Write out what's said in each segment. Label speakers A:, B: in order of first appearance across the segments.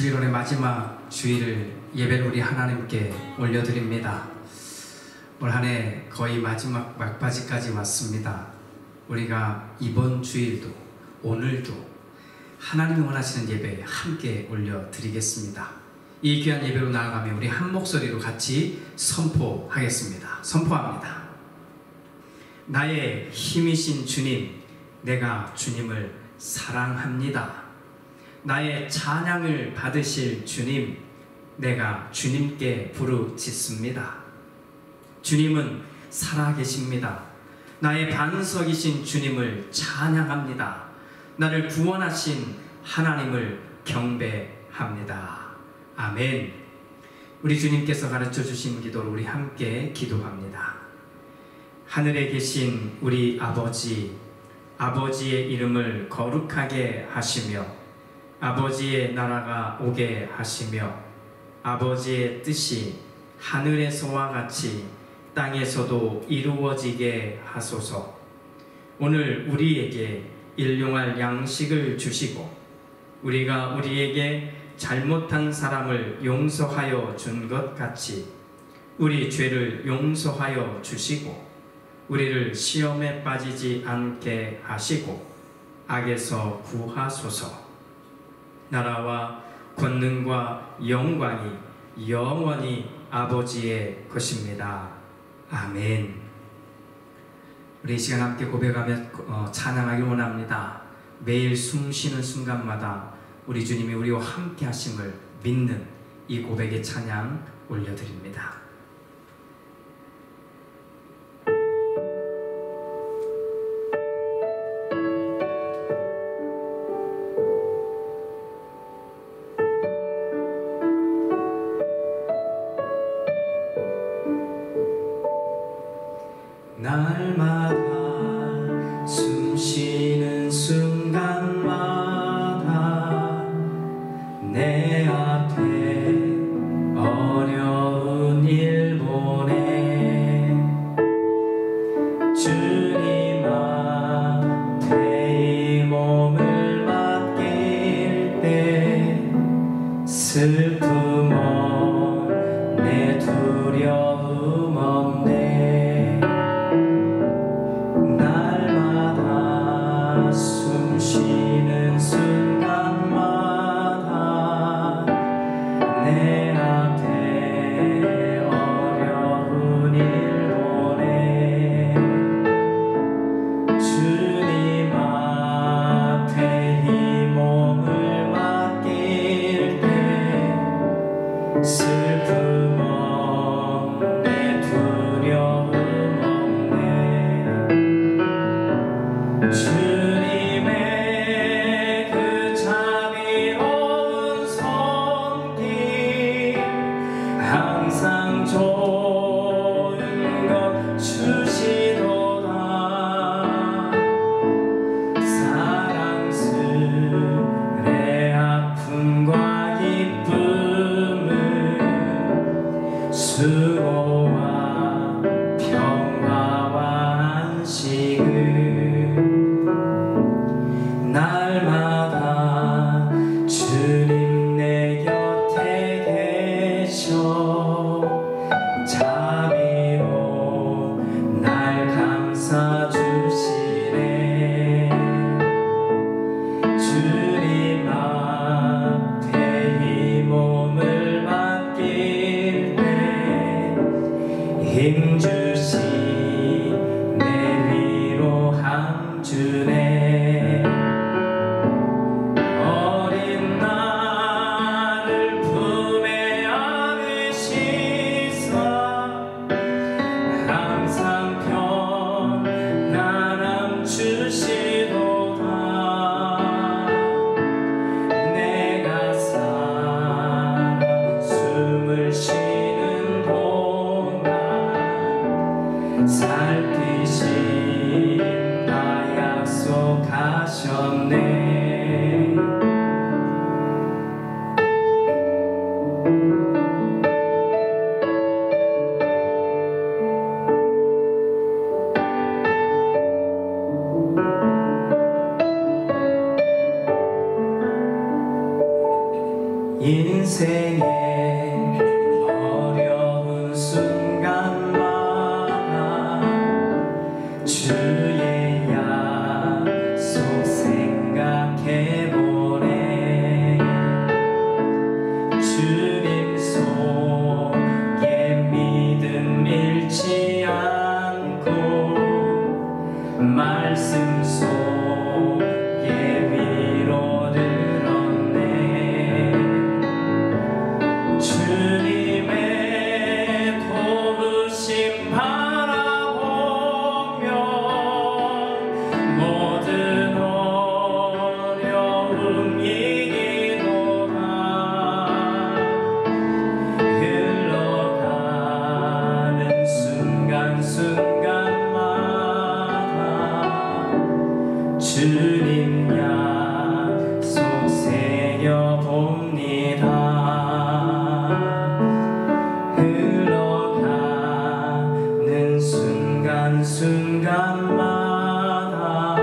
A: 11월의 마지막 주일을 예배를 우리 하나님께 올려드립니다. 올 한 해 거의 마지막 막바지까지 왔습니다. 우리가 이번 주일도 오늘도 하나님이 원하시는 예배에 함께 올려드리겠습니다. 이 귀한 예배로 나아가며 우리 한 목소리로 같이 선포하겠습니다. 선포합니다. 나의 힘이신 주님, 내가 주님을 사랑합니다. 나의 찬양을 받으실 주님, 내가 주님께 부르짖습니다. 주님은 살아계십니다. 나의 반석이신 주님을 찬양합니다. 나를 구원하신 하나님을 경배합니다. 아멘. 우리 주님께서 가르쳐 주신 기도를 우리 함께 기도합니다. 하늘에 계신 우리 아버지, 아버지의 이름을 거룩하게 하시며 아버지의 나라가 오게 하시며 아버지의 뜻이 하늘에서와 같이 땅에서도 이루어지게 하소서. 오늘 우리에게 일용할 양식을 주시고 우리가 우리에게 잘못한 사람을 용서하여 준 것 같이 우리 죄를 용서하여 주시고 우리를 시험에 빠지지 않게 하시고 악에서 구하소서. 나라와 권능과 영광이 영원히 아버지의 것입니다. 아멘. 우리 이 시간 함께 고백하며 찬양하길 원합니다. 매일 숨쉬는 순간마다 우리 주님이 우리와 함께 하심을 믿는 이 고백의 찬양 올려드립니다.
B: 날마다 숨쉬는 순간마다 내 앞에 어려운 일 보내 주님 앞에 이 몸을 맡길 때 슬픔 없네 두려움 없네 숨쉬는 순간마다 내 앞에 어려운 일 보내 주님 앞에 이 몸을 맡길 때 슬픔 없네 두려움 없네 항상 좋은 것 주시도다. 사랑스레 아픔과 기쁨을 수고와 평화와 안식을 날마다 주님 내 곁에 계셔 자비로 날 감싸주시네 주님 앞에 이 몸을 맡길 때 힘주시 내 위로함 주네 어린 나를 품에 안으시사 항상 평안함 주시도다. 내가 살아 숨을 쉬는 동안 살피신다 약속하셨네. 인생의 어려운 순간마다 주의 약속 생각해보네. 주님 속에 믿음 잃지 않고 말씀 속에 위로를 얻네. 주님의 도우심 바라보며 모든 어려움 이기도다. 흘러가는 순간순간마다 주님 약속 새겨봅니다. 흘러가는 순간순간마다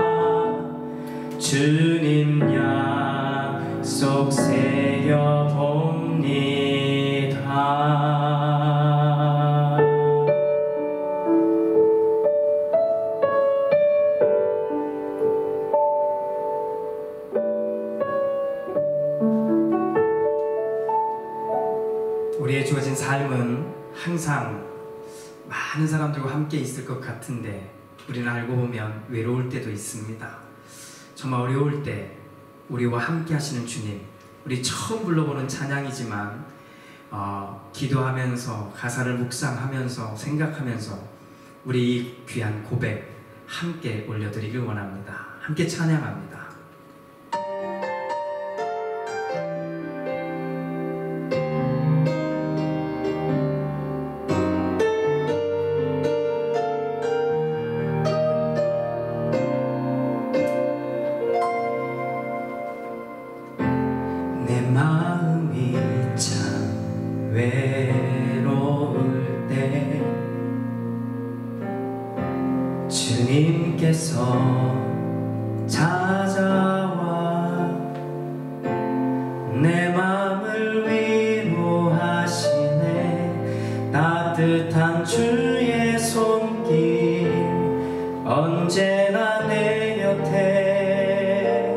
B: 주님 약속 새겨봅니다.
A: 우리의 주어진 삶은 항상 많은 사람들과 함께 있을 것 같은데 우리는 알고 보면 외로울 때도 있습니다. 정말 어려울 때 우리와 함께 하시는 주님, 우리 처음 불러보는 찬양이지만 기도하면서 가사를 묵상하면서 생각하면서 우리 이 귀한 고백 함께 올려드리길 원합니다. 함께 찬양합니다.
B: 내 마음이 참 외로울 때 주님께서 찾아와 내 마음을 위로하시네. 따뜻한 주의 손길 언제나 내 곁에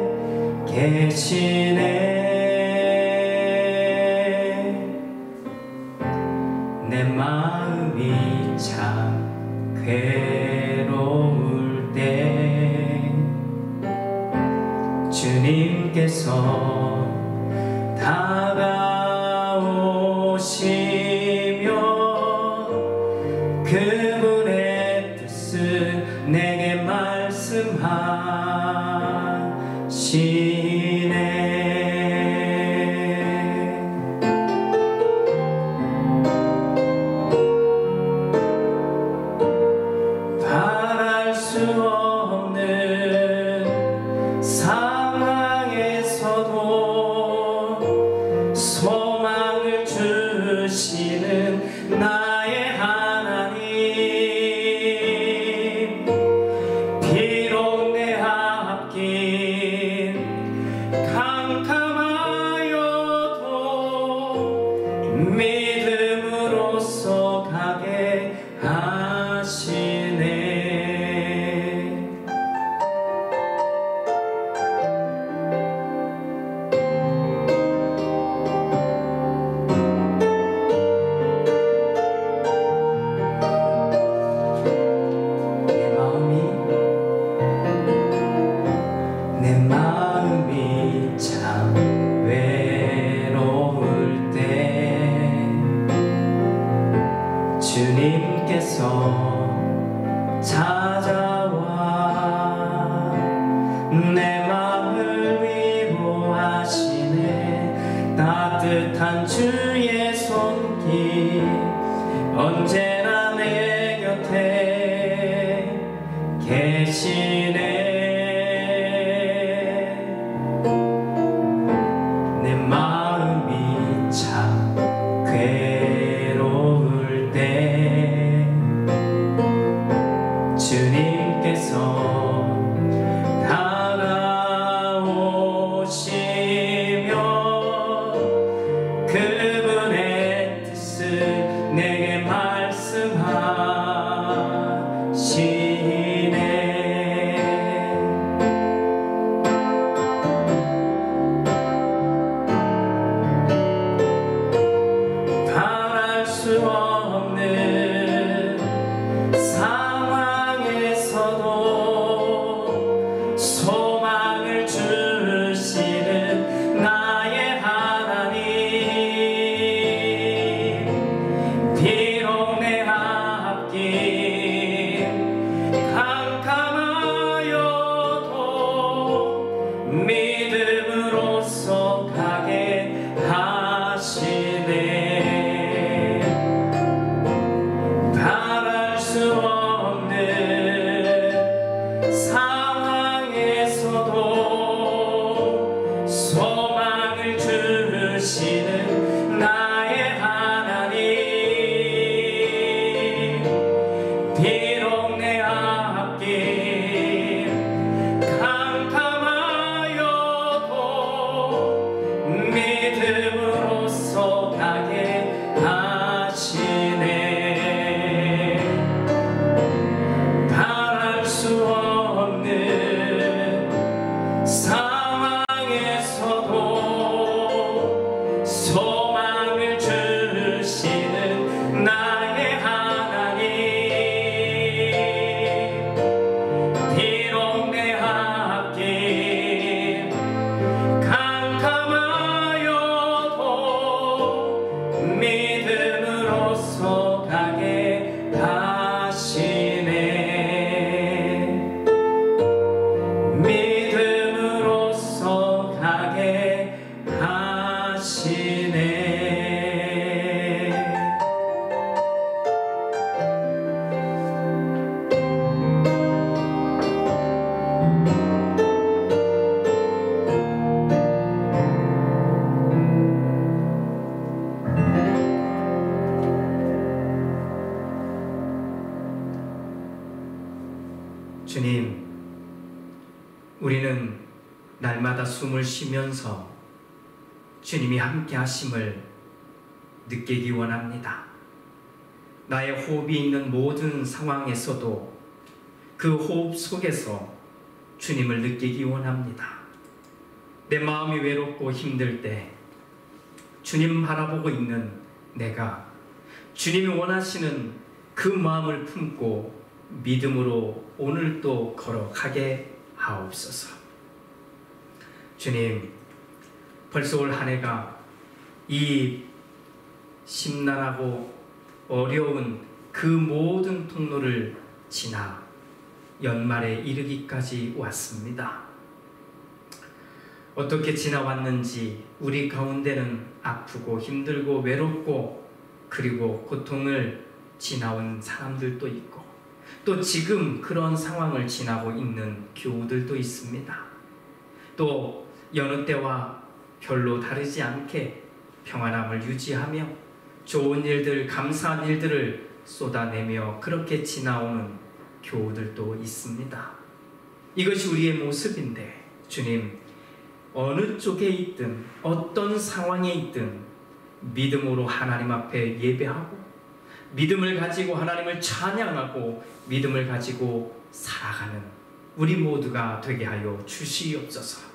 B: 계시네. 내 마음이 참 괴로울 때 주님께서 다가오시며 그분의 뜻을 내게 말씀하시네. 바랄 수 없는 상황에서도 소망을 주시는 나의 하나님. 비록 내 앞길 캄캄하여도 믿음으로써 가게 하시네. 내 마음이 참 외로울 때 주님께서 찾아와 내 마음을 위로하시네. 따뜻한 주의 손길 언제나 내 곁에 계시네. 내 마음이 참 괴로울 때 주님께서 다가오시며 믿음으로써 가게 하시네.
A: 주님, 우리는 날마다 숨을 쉬면서 주님이 함께 하심을 느끼기 원합니다. 나의 호흡이 있는 모든 상황에서도 그 호흡 속에서 주님을 느끼기 원합니다. 내 마음이 외롭고 힘들 때 주님 바라보고 있는 내가 주님이 원하시는 그 마음을 품고 믿음으로 오늘도 걸어가게 하옵소서. 주님, 벌써 올 한 해가 이 심란하고 어려운 그 모든 통로를 지나 연말에 이르기까지 왔습니다. 어떻게 지나왔는지 우리 가운데는 아프고 힘들고 외롭고 그리고 고통을 지나온 사람들도 있고 또 지금 그런 상황을 지나고 있는 교우들도 있습니다. 또 여느 때와 별로 다르지 않게 평안함을 유지하며 좋은 일들, 감사한 일들을 쏟아내며 그렇게 지나오는 교우들도 있습니다. 이것이 우리의 모습인데 주님, 어느 쪽에 있든 어떤 상황에 있든 믿음으로 하나님 앞에 예배하고 믿음을 가지고 하나님을 찬양하고 믿음을 가지고 살아가는 우리 모두가 되게 하여 주시옵소서.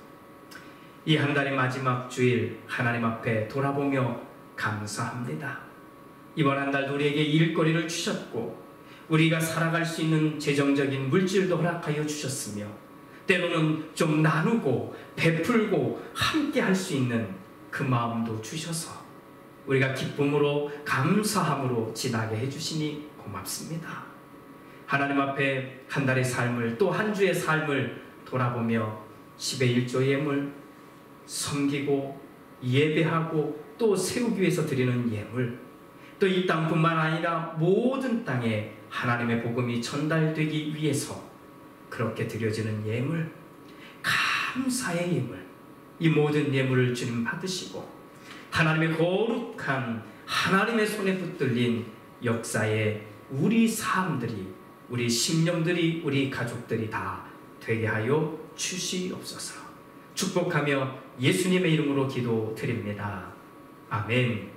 A: 이 한 달의 마지막 주일 하나님 앞에 돌아보며 감사합니다. 이번 한 달도 우리에게 일거리를 주셨고 우리가 살아갈 수 있는 재정적인 물질도 허락하여 주셨으며 때로는 좀 나누고 베풀고 함께 할 수 있는 그 마음도 주셔서 우리가 기쁨으로 감사함으로 지나게 해주시니 고맙습니다. 하나님 앞에 한 달의 삶을 또 한 주의 삶을 돌아보며 10의 1조 예물 섬기고 예배하고 또 세우기 위해서 드리는 예물 또 이 땅뿐만 아니라 모든 땅에 하나님의 복음이 전달되기 위해서 그렇게 드려지는 예물 감사의 예물 이 모든 예물을 주님 받으시고 하나님의 거룩한 하나님의 손에 붙들린 역사에 우리 삶들이 우리 심령들이 우리 가족들이 다 되게 하여 주시옵소서. 축복하며 예수님의 이름으로 기도드립니다. 아멘.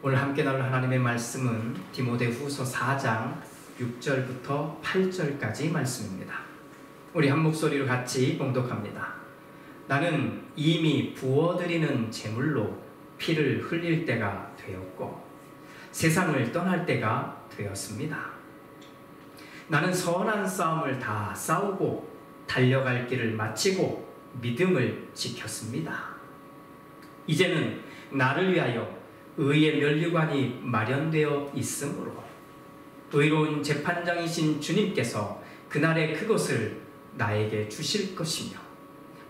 A: 오늘 함께 나눌 하나님의 말씀은 디모데후서 4장 6절부터 8절까지 말씀입니다. 우리 한 목소리로 같이 봉독합니다. 나는 이미 부어드리는 제물로 피를 흘릴 때가 되었고 세상을 떠날 때가 되었습니다. 나는 선한 싸움을 다 싸우고 달려갈 길을 마치고 믿음을 지켰습니다. 이제는 나를 위하여 의의 면류관이 마련되어 있으므로 의로운 재판장이신 주님께서 그날에 그것을 나에게 주실 것이며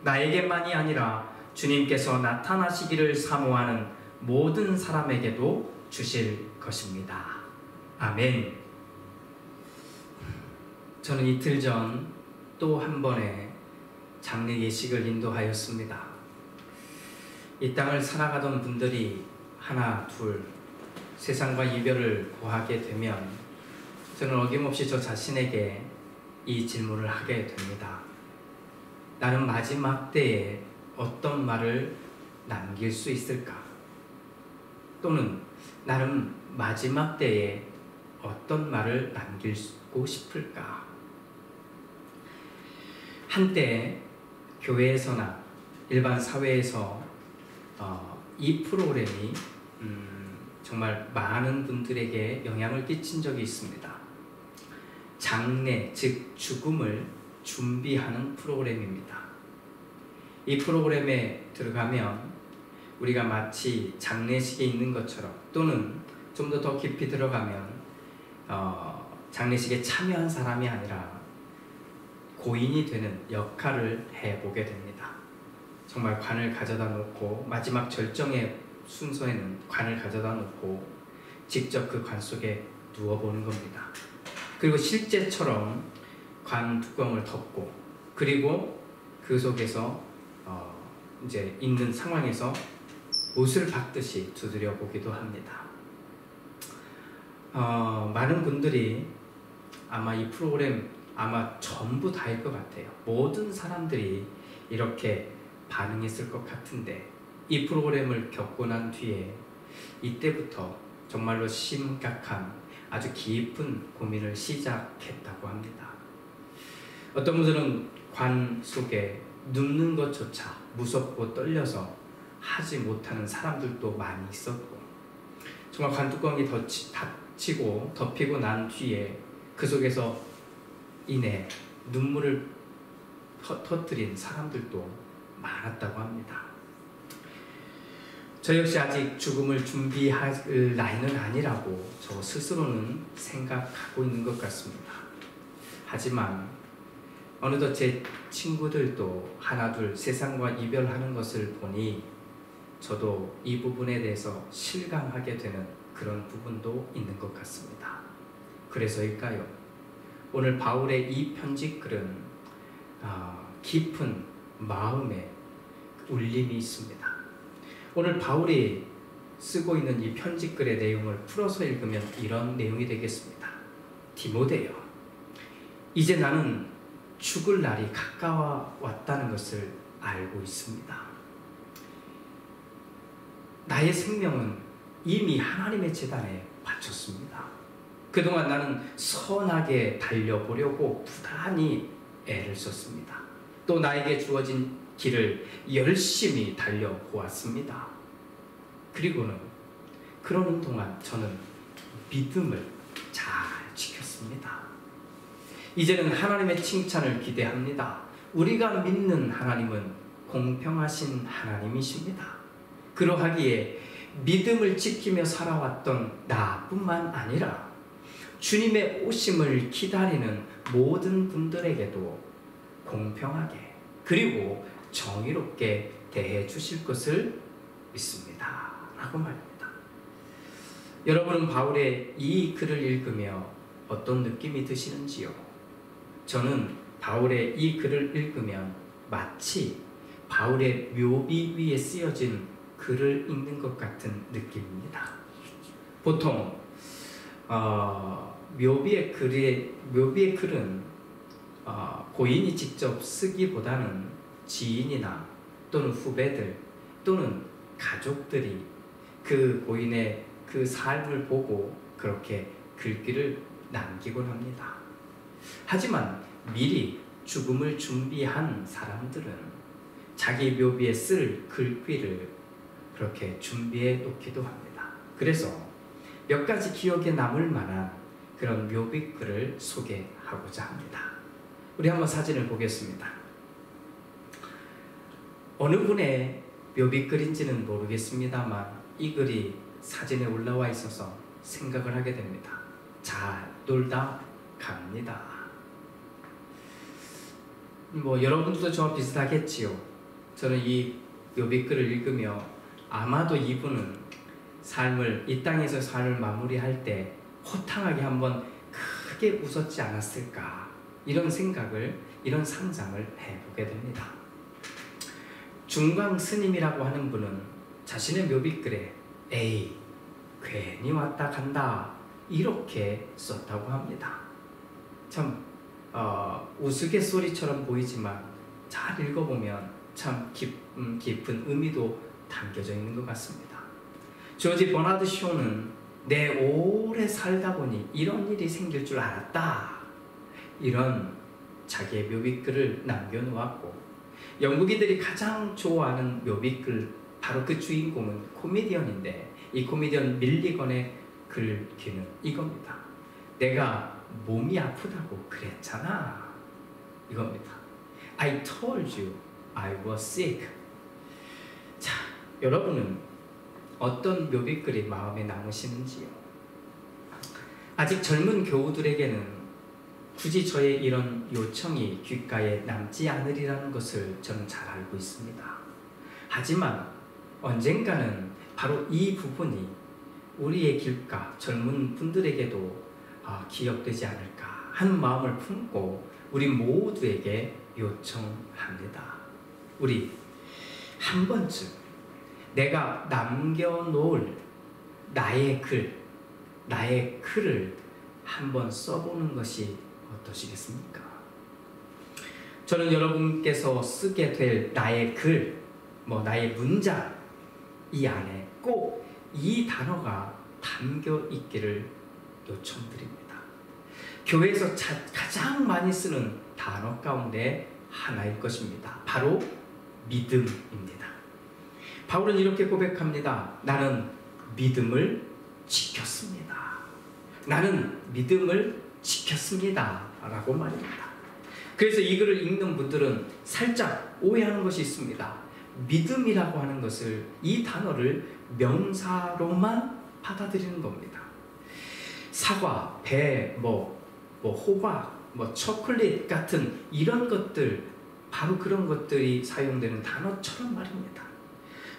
A: 나에게만이 아니라 주님께서 나타나시기를 사모하는 모든 사람에게도 주실 것입니다. 아멘. 저는 이틀 전 또 한 번의 장례 예식을 인도하였습니다. 이 땅을 살아가던 분들이 하나 둘 세상과 이별을 고하게 되면 저는 어김없이 저 자신에게 이 질문을 하게 됩니다. 나는 마지막 때에 어떤 말을 남길 수 있을까? 또는 나는 마지막 때에 어떤 말을 남기고 싶을까? 한때 교회에서나 일반 사회에서 이 프로그램이 정말 많은 분들에게 영향을 끼친 적이 있습니다. 장례, 즉 죽음을 준비하는 프로그램입니다. 이 프로그램에 들어가면 우리가 마치 장례식에 있는 것처럼 또는 좀 더 깊이 들어가면 장례식에 참여한 사람이 아니라 고인이 되는 역할을 해보게 됩니다. 정말 관을 가져다 놓고 마지막 절정의 순서에는 관을 가져다 놓고 직접 그 관 속에 누워보는 겁니다. 그리고 실제처럼 관 뚜껑을 덮고 그리고 그 속에서 이제 있는 상황에서 못을 박듯이 두드려 보기도 합니다. 많은 분들이 아마 이 프로그램 아마 전부 다일 것 같아요. 모든 사람들이 이렇게 반응했을 것 같은데 이 프로그램을 겪고 난 뒤에 이때부터 정말로 심각한 아주 깊은 고민을 시작했다고 합니다. 어떤 분들은 관 속에 눕는 것조차 무섭고 떨려서 하지 못하는 사람들도 많이 있었고 정말 관뚜껑이 닫히고 덮이고 난 뒤에 그 속에서 인해 눈물을 터뜨린 사람들도 많았다고 합니다. 저 역시 아직 죽음을 준비할 나이는 아니라고 저 스스로는 생각하고 있는 것 같습니다. 하지만 어느덧 제 친구들도 하나둘 세상과 이별하는 것을 보니 저도 이 부분에 대해서 실감하게 되는 그런 부분도 있는 것 같습니다. 그래서일까요? 오늘 바울의 이 편지글은 깊은 마음에 울림이 있습니다. 오늘 바울이 쓰고 있는 이 편지글의 내용을 풀어서 읽으면 이런 내용이 되겠습니다. 디모데여, 이제 나는 죽을 날이 가까워왔다는 것을 알고 있습니다. 나의 생명은 이미 하나님의 제단에 바쳤습니다. 그동안 나는 선하게 달려보려고 부단히 애를 썼습니다. 또 나에게 주어진 길을 열심히 달려보았습니다. 그리고는 그러는 동안 저는 믿음을 잘 지켰습니다. 이제는 하나님의 칭찬을 기대합니다. 우리가 믿는 하나님은 공평하신 하나님이십니다. 그러하기에 믿음을 지키며 살아왔던 나뿐만 아니라 주님의 오심을 기다리는 모든 분들에게도 공평하게 그리고 정의롭게 대해 주실 것을 믿습니다. 라고 말합니다. 여러분은 바울의 이 글을 읽으며 어떤 느낌이 드시는지요? 저는 바울의 이 글을 읽으면 마치 바울의 묘비 위에 쓰여진 글을 읽는 것 같은 느낌입니다. 보통 묘비의 글은 고인이 직접 쓰기보다는 지인이나 또는 후배들 또는 가족들이 그 고인의 그 삶을 보고 그렇게 글귀를 남기곤 합니다. 하지만 미리 죽음을 준비한 사람들은 자기 묘비에 쓸 글귀를 그렇게 준비해 놓기도 합니다. 그래서 몇 가지 기억에 남을 만한 그런 묘비글을 소개하고자 합니다. 우리 한번 사진을 보겠습니다. 어느 분의 묘비글인지는 모르겠습니다만 이 글이 사진에 올라와 있어서 생각을 하게 됩니다. 잘 놀다 갑니다. 여러분들도 저와 비슷하겠지요. 저는 이 묘비글을 읽으며 아마도 이분은 이 땅에서 삶을 마무리할 때 호탕하게 한번 크게 웃었지 않았을까, 이런 생각을, 이런 상상을 해보게 됩니다. 중광 스님이라고 하는 분은 자신의 묘비글에 에이 괜히 왔다 간다 이렇게 썼다고 합니다. 참 우스갯소리처럼 보이지만 잘 읽어보면 참 깊은 의미도 담겨져 있는 것 같습니다. 조지 버나드 쇼는 내 오래 살다 보니 이런 일이 생길 줄 알았다, 이런 자기의 묘비글을 남겨놓았고, 영국인들이 가장 좋아하는 묘비글, 바로 그 주인공은 코미디언인데 이 코미디언 밀리건의 글귀는 이겁니다. 내가 몸이 아프다고 그랬잖아, 이겁니다. I told you I was sick. 자, 여러분은 어떤 묘비글이 마음에 남으시는지요? 아직 젊은 교우들에게는 굳이 저의 이런 요청이 귓가에 남지 않으리라는 것을 저는 잘 알고 있습니다. 하지만 언젠가는 바로 이 부분이 우리의 귓가 젊은 분들에게도 기억되지 않을까 하는 마음을 품고 우리 모두에게 요청합니다. 우리 한 번쯤 내가 남겨놓을 나의 글을 한번 써보는 것이 어떠시겠습니까? 저는 여러분께서 쓰게 될 나의 글, 나의 문장 이 안에 꼭 이 단어가 담겨 있기를 요청드립니다. 교회에서 가장 많이 쓰는 단어 가운데 하나일 것입니다. 바로 믿음입니다. 바울은 이렇게 고백합니다. 나는 믿음을 지켰습니다. 나는 믿음을 지켰습니다. 라고 말입니다. 그래서 이 글을 읽는 분들은 살짝 오해하는 것이 있습니다. 믿음이라고 하는 것을, 이 단어를 명사로만 받아들이는 겁니다. 사과, 배, 호박, 초콜릿 같은 이런 것들, 바로 그런 것들이 사용되는 단어처럼 말입니다.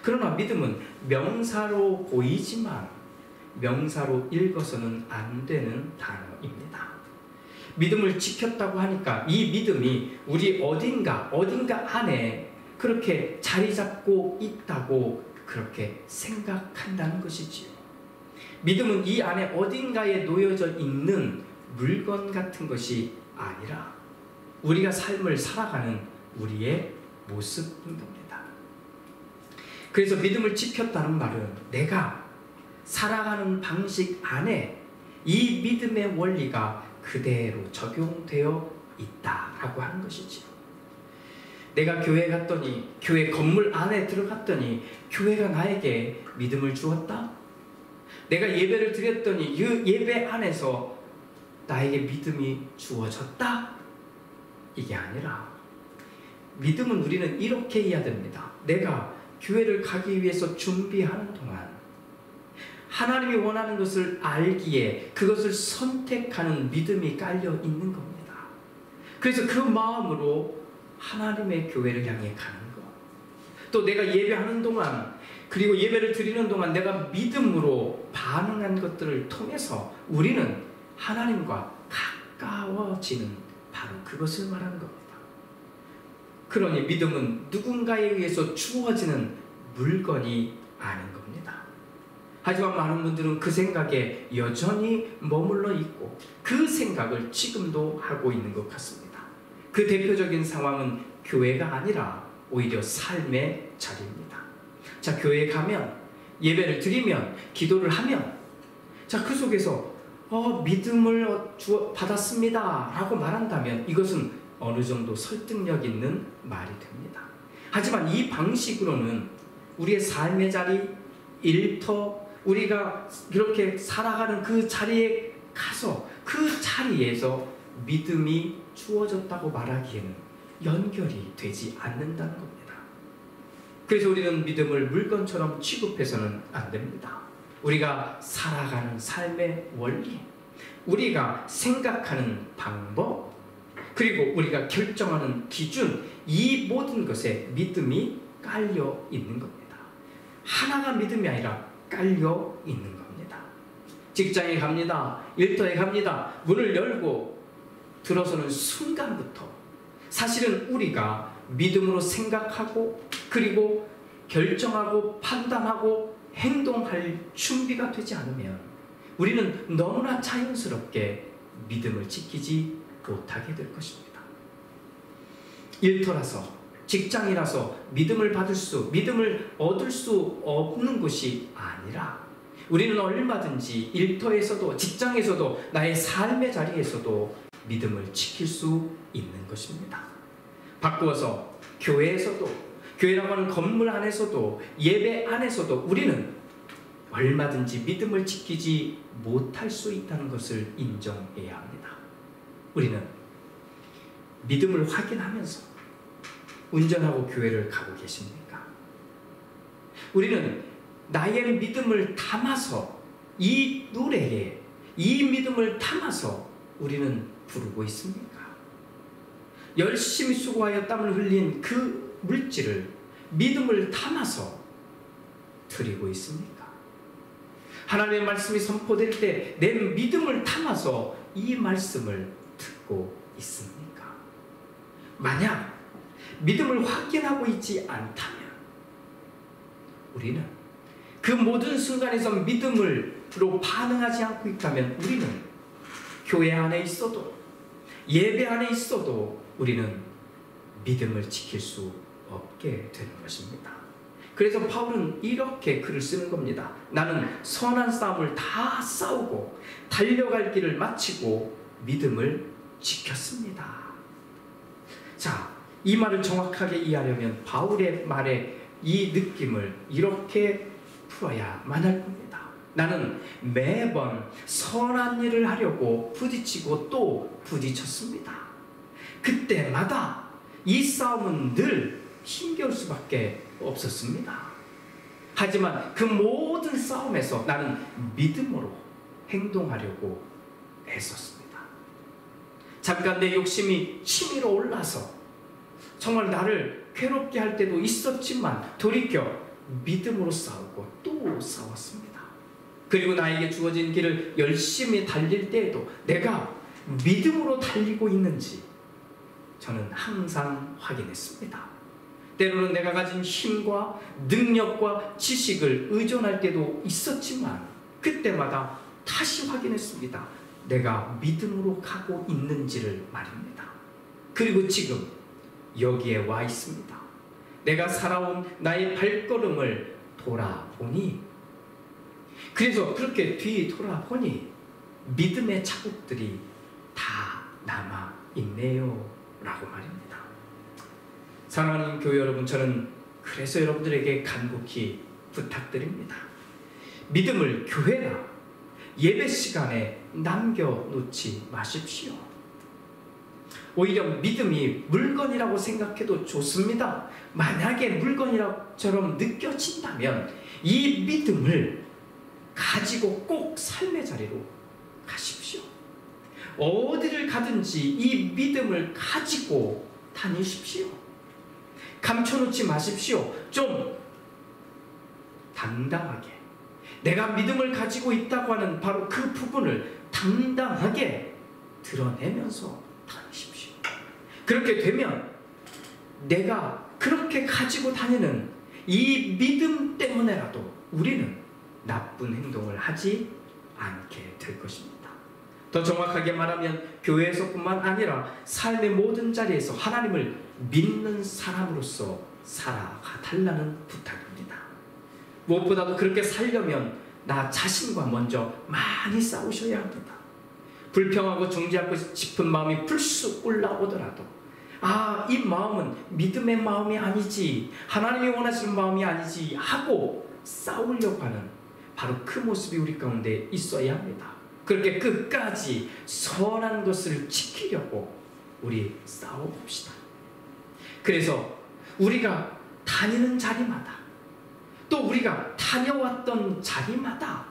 A: 그러나 믿음은 명사로 보이지만 명사로 읽어서는 안 되는 단어입니다. 믿음을 지켰다고 하니까 이 믿음이 우리 어딘가 안에 그렇게 자리 잡고 있다고 그렇게 생각한다는 것이지요. 믿음은 이 안에 어딘가에 놓여져 있는 물건 같은 것이 아니라 우리가 삶을 살아가는 우리의 모습인 겁니다. 그래서 믿음을 지켰다는 말은 내가 살아가는 방식 안에 이 믿음의 원리가 그대로 적용되어 있다라고 하는 것이지요. 내가 교회 갔더니, 교회 건물 안에 들어갔더니 교회가 나에게 믿음을 주었다? 내가 예배를 드렸더니 그 예배 안에서 나에게 믿음이 주어졌다? 이게 아니라 믿음은 우리는 이렇게 해야 됩니다. 내가 교회를 가기 위해서 준비하는 동안 하나님이 원하는 것을 알기에 그것을 선택하는 믿음이 깔려 있는 겁니다. 그래서 그 마음으로 하나님의 교회를 향해 가는 것, 또 내가 예배하는 동안, 그리고 예배를 드리는 동안 내가 믿음으로 반응한 것들을 통해서 우리는 하나님과 가까워지는, 바로 그것을 말하는 겁니다. 그러니 믿음은 누군가에 의해서 주어지는 물건이 아닌 겁니다. 하지만 많은 분들은 그 생각에 여전히 머물러 있고 그 생각을 지금도 하고 있는 것 같습니다. 그 대표적인 상황은 교회가 아니라 오히려 삶의 자리입니다. 자, 교회에 가면, 예배를 드리면, 기도를 하면, 자, 그 속에서 믿음을 받았습니다 라고 말한다면 이것은 어느 정도 설득력 있는 말이 됩니다. 하지만 이 방식으로는 우리의 삶의 자리, 일터, 우리가 이렇게 살아가는 그 자리에 가서 그 자리에서 믿음이 주어졌다고 말하기에는 연결이 되지 않는다는 겁니다. 그래서 우리는 믿음을 물건처럼 취급해서는 안 됩니다. 우리가 살아가는 삶의 원리, 우리가 생각하는 방법, 그리고 우리가 결정하는 기준, 이 모든 것에 믿음이 깔려 있는 겁니다. 하나가 믿음이 아니라 깔려 있는 겁니다. 직장에 갑니다. 일터에 갑니다. 문을 열고 들어서는 순간부터 사실은 우리가 믿음으로 생각하고, 그리고 결정하고, 판단하고, 행동할 준비가 되지 않으면 우리는 너무나 자연스럽게 믿음을 지키지 못하게 될 것입니다. 일터라서, 직장이라서 믿음을 얻을 수 없는 것이 아니라 우리는 얼마든지 일터에서도, 직장에서도, 나의 삶의 자리에서도 믿음을 지킬 수 있는 것입니다. 바꾸어서 교회에서도, 교회라고 하는 건물 안에서도, 예배 안에서도 우리는 얼마든지 믿음을 지키지 못할 수 있다는 것을 인정해야 합니다. 우리는 믿음을 확인하면서 운전하고 교회를 가고 계십니까? 우리는 나의 믿음을 담아서, 이 노래에 이 믿음을 담아서 우리는 부르고 있습니까? 열심히 수고하여 땀을 흘린 그 물질을 믿음을 담아서 드리고 있습니까? 하나님의 말씀이 선포될 때 내 믿음을 담아서 이 말씀을 듣고 있습니까? 만약 믿음을 확인하고 있지 않다면 우리는 그 모든 순간에서 믿음으로 반응하지 않고 있다면 우리는 교회 안에 있어도 예배 안에 있어도 우리는 믿음을 지킬 수 없게 되는 것입니다. 그래서 바울은 이렇게 글을 쓰는 겁니다. 나는 선한 싸움을 다 싸우고 달려갈 길을 마치고 믿음을 지켰습니다. 자, 이 말을 정확하게 이해하려면 바울의 말에 이 느낌을 이렇게 풀어야만 할 겁니다. 나는 매번 선한 일을 하려고 부딪히고 또 부딪혔습니다. 그때마다 이 싸움은 늘 힘겨울 수밖에 없었습니다. 하지만 그 모든 싸움에서 나는 믿음으로 행동하려고 애썼습니다. 잠깐 내 욕심이 치밀어 올라서 정말 나를 괴롭게 할 때도 있었지만 돌이켜 믿음으로 싸우고 또 싸웠습니다. 그리고 나에게 주어진 길을 열심히 달릴 때에도 내가 믿음으로 달리고 있는지 저는 항상 확인했습니다. 때로는 내가 가진 힘과 능력과 지식을 의존할 때도 있었지만 그때마다 다시 확인했습니다. 내가 믿음으로 가고 있는지를 말입니다. 그리고 지금 여기에 와 있습니다. 내가 살아온 나의 발걸음을 돌아보니, 그래서 그렇게 뒤돌아보니 믿음의 자국들이 다 남아있네요 라고 말입니다. 사랑하는 교회 여러분, 저는 그래서 여러분들에게 간곡히 부탁드립니다. 믿음을 교회나 예배 시간에 남겨놓지 마십시오. 오히려 믿음이 물건이라고 생각해도 좋습니다. 만약에 물건이처럼 느껴진다면 이 믿음을 가지고 꼭 삶의 자리로 가십시오. 어디를 가든지 이 믿음을 가지고 다니십시오. 감춰놓지 마십시오. 좀 당당하게 내가 믿음을 가지고 있다고 하는 바로 그 부분을 당당하게 드러내면서 다니십시오. 그렇게 되면 내가 그렇게 가지고 다니는 이 믿음 때문에라도 우리는 나쁜 행동을 하지 않게 될 것입니다. 더 정확하게 말하면 교회에서뿐만 아니라 삶의 모든 자리에서 하나님을 믿는 사람으로서 살아가 달라는 부탁입니다. 무엇보다도 그렇게 살려면 나 자신과 먼저 많이 싸우셔야 합니다. 불평하고 중지하고 싶은 마음이 불쑥 올라오더라도 이 마음은 믿음의 마음이 아니지, 하나님이 원하시는 마음이 아니지 하고 싸우려고 하는 바로 그 모습이 우리 가운데 있어야 합니다. 그렇게 끝까지 선한 것을 지키려고 우리 싸워봅시다. 그래서 우리가 다니는 자리마다 또 우리가 다녀왔던 자리마다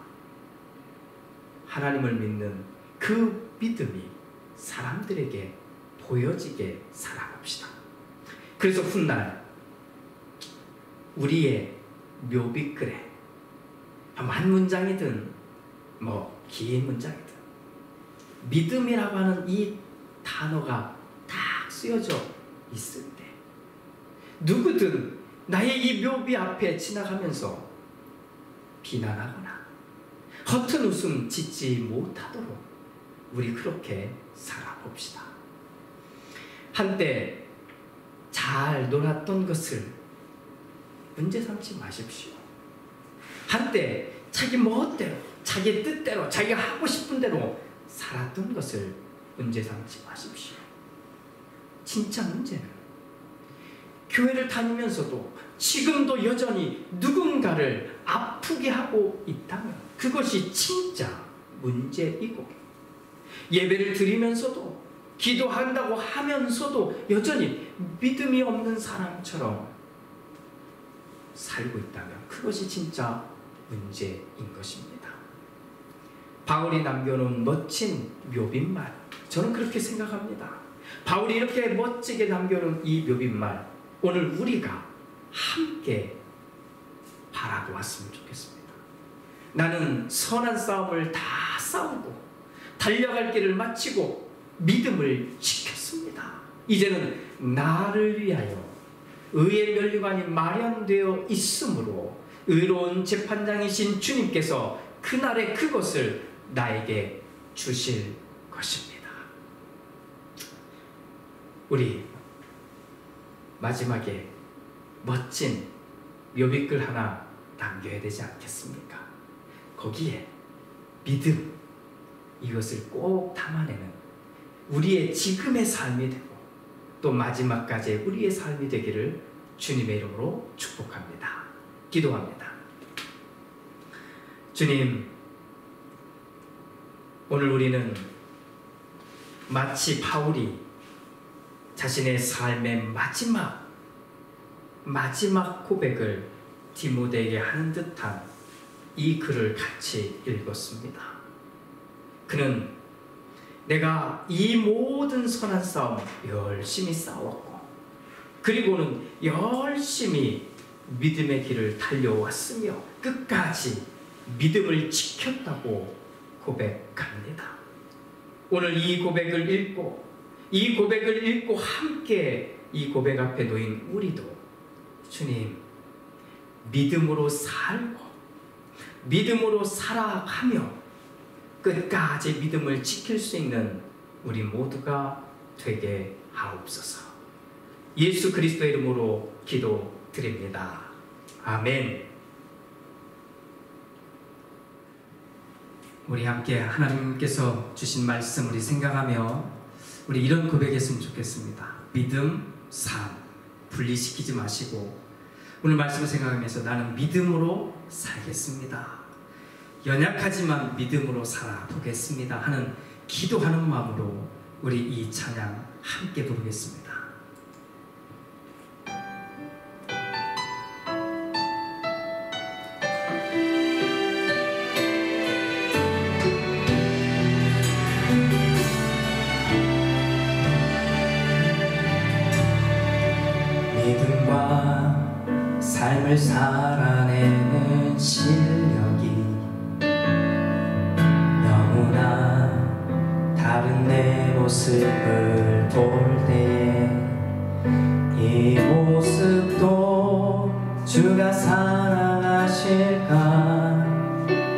A: 하나님을 믿는 그 믿음이 사람들에게 보여지게 살아갑시다. 그래서 훗날 우리의 묘비글에 한 문장이든 긴 문장이든 믿음이라고 하는 이 단어가 딱 쓰여져 있을 때 누구든 나의 이 묘비 앞에 지나가면서 비난하거나 허튼 웃음 짓지 못하도록 우리 그렇게 살아봅시다. 한때 잘 놀았던 것을 문제 삼지 마십시오. 한때 자기 멋대로, 자기 뜻대로, 자기가 하고 싶은 대로 살았던 것을 문제 삼지 마십시오. 진짜 문제는 교회를 다니면서도 지금도 여전히 누군가를 아프게 하고 있다면 그것이 진짜 문제이고, 예배를 드리면서도 기도한다고 하면서도 여전히 믿음이 없는 사람처럼 살고 있다면 그것이 진짜 문제인 것입니다. 바울이 남겨놓은 멋진 묘빈말, 저는 그렇게 생각합니다. 바울이 이렇게 멋지게 남겨놓은 이 묘빈말, 오늘 우리가 함께 바라보았으면 좋겠습니다. 나는 선한 싸움을 다 싸우고 달려갈 길을 마치고 믿음을 지켰습니다. 이제는 나를 위하여 의의 면류관이 마련되어 있으므로 의로운 재판장이신 주님께서 그날의 그것을 나에게 주실 것입니다. 우리 마지막에 멋진 묘비글 하나 남겨야 되지 않겠습니까? 거기에 믿음, 이것을 꼭 담아내는 우리의 지금의 삶이 되고 또 마지막까지 우리의 삶이 되기를 주님의 이름으로 축복합니다. 기도합니다. 주님, 오늘 우리는 마치 바울이 자신의 삶의 마지막 고백을 디모데에게 하는 듯한 이 글을 같이 읽었습니다. 그는 내가 이 모든 선한 싸움 열심히 싸웠고 그리고는 열심히 믿음의 길을 달려왔으며 끝까지 믿음을 지켰다고 고백합니다. 오늘 이 고백을 읽고 함께 이 고백 앞에 놓인 우리도 주님, 믿음으로 살고 믿음으로 살아가며 끝까지 믿음을 지킬 수 있는 우리 모두가 되게 하옵소서. 예수 그리스도의 이름으로 기도드립니다. 아멘. 우리 함께 하나님께서 주신 말씀 우리 생각하며 우리 이런 고백했으면 좋겠습니다. 믿음, 삶 분리시키지 마시고 오늘 말씀을 생각하면서 나는 믿음으로 살겠습니다. 연약하지만 믿음으로 살아보겠습니다 하는 기도하는 마음으로 우리 이 찬양 함께 부르겠습니다. 믿음과 삶을 살아내는 실력이 다른 내 모습을 볼 때에 이 모습도 주가 사랑하실까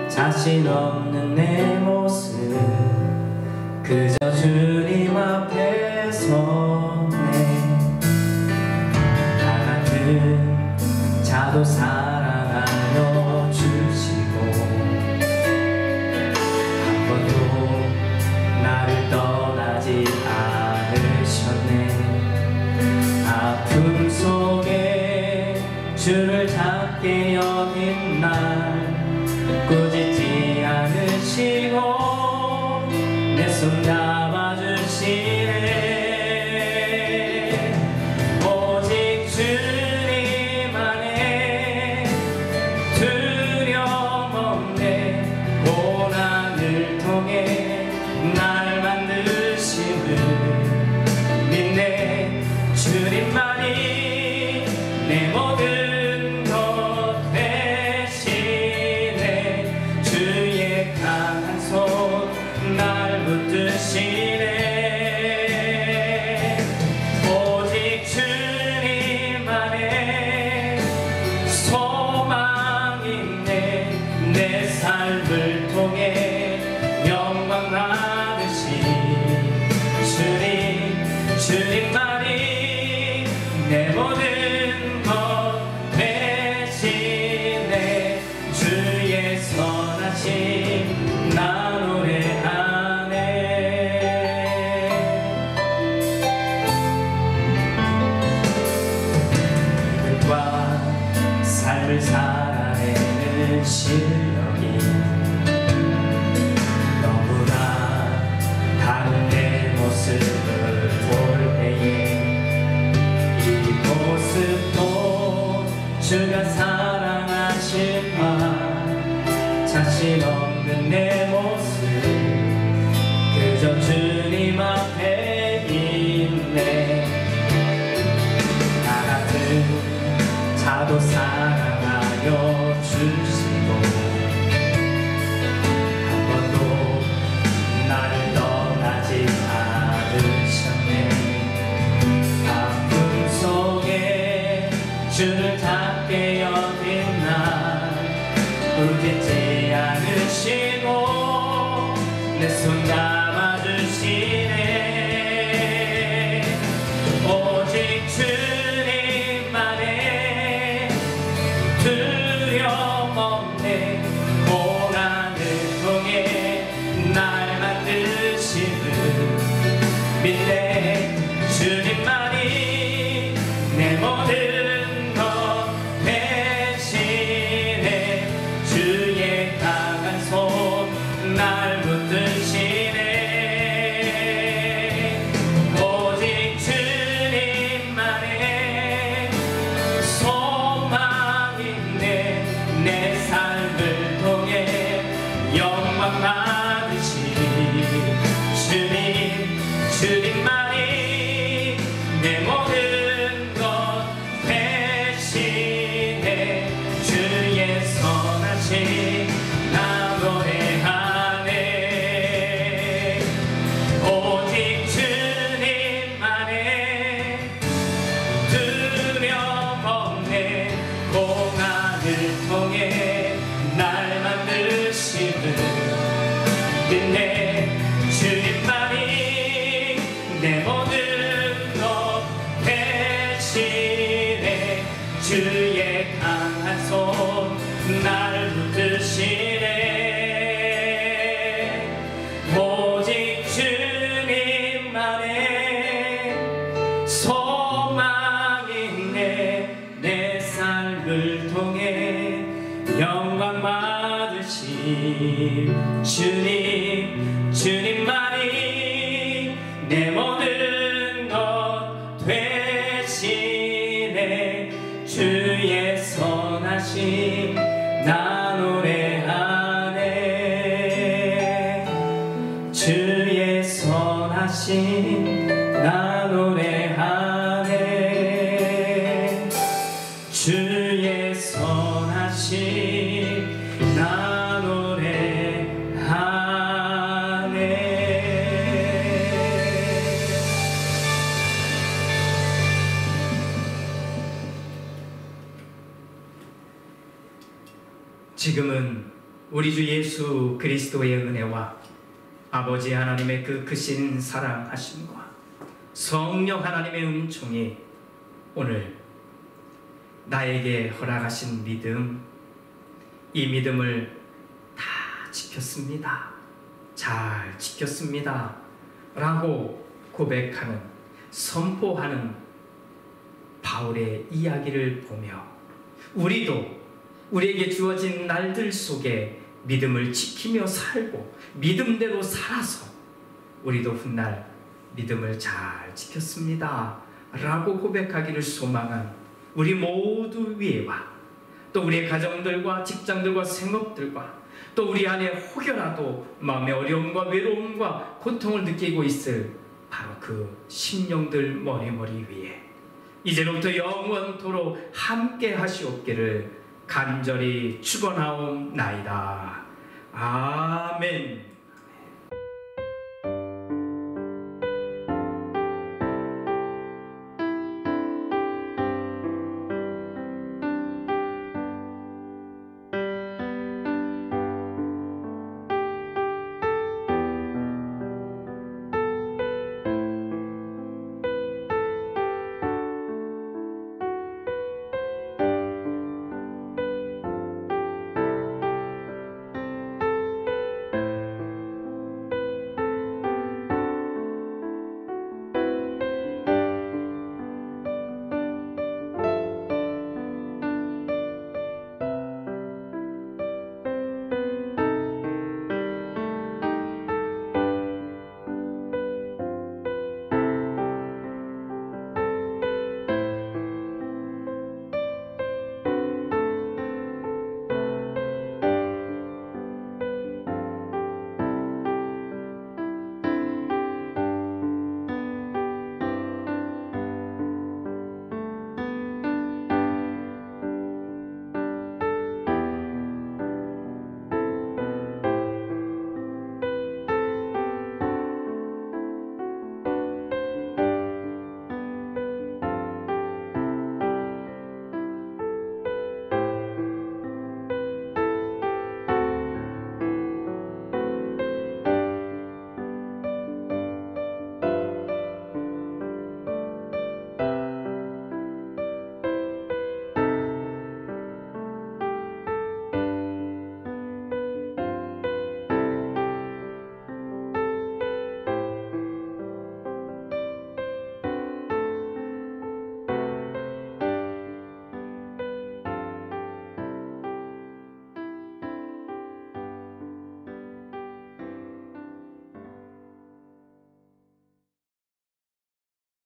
A: 자신 없는 내 모습 그저 주님 앞에 서네 나 같은 자도 사랑하여 주시고 나를 떠나지 않으셨네 아픔 속에 주를 작게 여긴 날 꾸짖지 않으시고 내 손 잡아주시네 오직 주님 안에 두려움 없네 고난을 통해 날 만드심을 믿네 주님만이 내 모든 것 되시네 주의 강한 손 날 붙드시네 오직 주님 안에 소망 있네 내 삶을 통해 영광 주님만이 내 모든 것 되시네 주의 선하심 나 노래하네 믿음과 삶을 살아내는 실력이 너무나 다른 내 모습을 볼 때에 이 모습도 주가 사랑하실까 자신 없는 내 모습
B: 자도 사랑하여 주시고 한 번도 나를 떠나지 않으셨네. 아픔 속에 주를 닿게 여긴 날 울겠지 않으시고 내 손 잡아주시네. 오직 주님만의 두려움 없네. 고난을 통해 날 만드시는 믿네. 주님만이 내 모든 것 대신해 주의 강한 손 날 붙드시네. 오직 주님만의 소망이 내 삶을 통해 영광 받으시 주님만이 내 모든 것 대신해 주의 선하신 나 노래하네. 오직 주님만의 두려움 없네. 고난을 통해 날 만드시는 은혜. 주님만이 내 모든 것 대신해 주의 강한 손 날 붙드시네. 오직 주님만의 소망이 내 삶을 통해 영광 받으신 주님만이 내 모든 것 대신해 주의 선하심 나 노래하네. 주의 선하심 나 노래하네. 주의 선하심 나 노래하네.
A: 지금은 우리 주 예수 그리스도의 은혜와 아버지 하나님의 그 크신 사랑하심과 성령 하나님의 은총이 오늘 나에게 허락하신 믿음, 이 믿음을 다 지켰습니다. 잘 지켰습니다. 라고 고백하는, 선포하는 바울의 이야기를 보며 우리도 우리에게 주어진 날들 속에 믿음을 지키며 살고 믿음대로 살아서 우리도 훗날 믿음을 잘 지켰습니다 라고 고백하기를 소망한 우리 모두 위에와 또 우리의 가정들과 직장들과 생업들과 또 우리 안에 혹여라도 마음의 어려움과 외로움과 고통을 느끼고 있을 바로 그 심령들 머리머리 위에 이제로부터 영원토록 함께 하시옵기를 간절히 축원하옵나이다. 아멘.